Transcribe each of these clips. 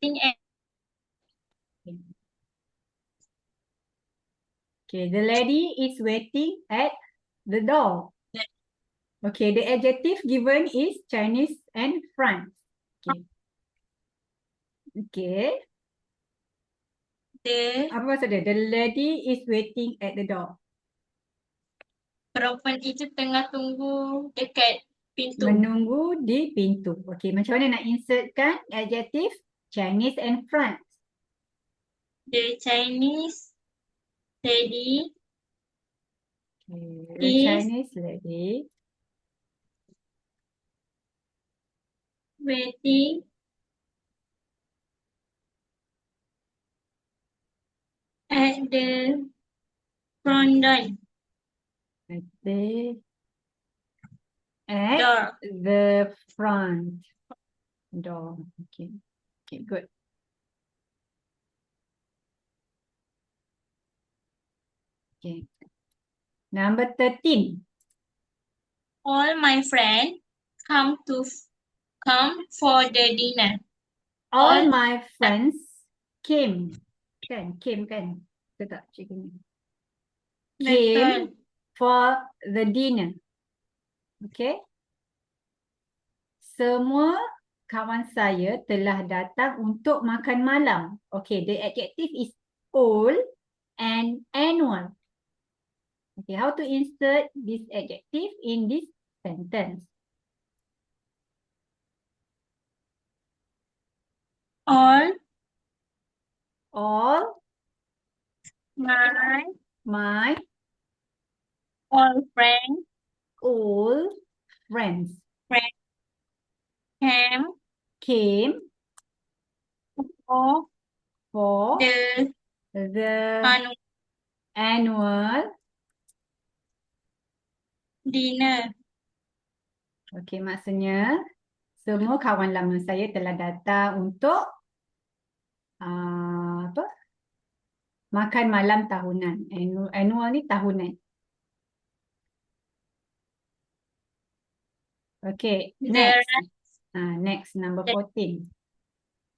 waiting at Okay, the lady is waiting at the door. Okay, the adjective given is Chinese and France. Okay. Okay. the Apa maksud dia? The lady is waiting at the door. perempuan itu tengah tunggu dekat pintu. Menunggu di pintu. Okay, macam mana nak insertkan adjective Chinese and France? The Chinese lady Okay, the is Chinese lady waiting at the front door. waiting at Door. the front door. Okay. Okay, good. Okay. Number 13. All my friends come for the dinner. All my friends came. Came kan? Betul tak cikgu ni? Came Betul. for the dinner. Okay. Semua kawan saya telah datang untuk makan malam. Okay, the adjective is all and annual. Okay, how to insert this adjective in this sentence? All my my all friends all friends came for the the annual dinner. Okay, maksudnya semua kawan lama saya telah datang untuk apa? Makan malam tahunan. Annual ni tahunan. Okay, next. Next, number 14.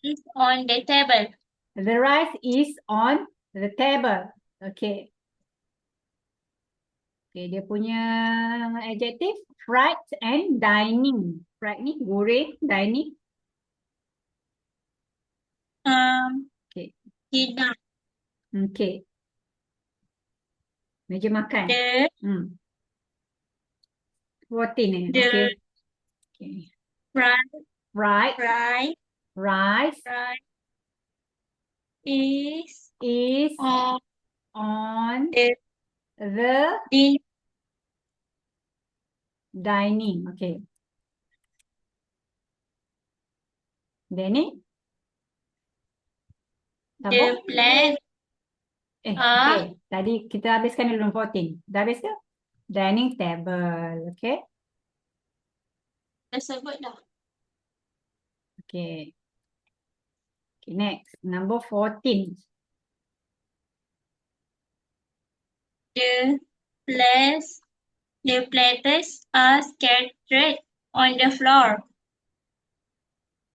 Is on the table. The rice is on the table. Okay. Okay, dia punya adjective fried and dining. Fried ni goreng, dining. Okay. Dinner. Okay. Meja makan. 14 ni. Okay. Okay. Rice is on the the dining. Okay. Dining. the plate. Okay. Tadi kita habiskan dulu 14. Dah habis ke? Dining table. Okay. Dah sebut dah. Okay. Okay, next. Number 14. The plates are scattered on the floor.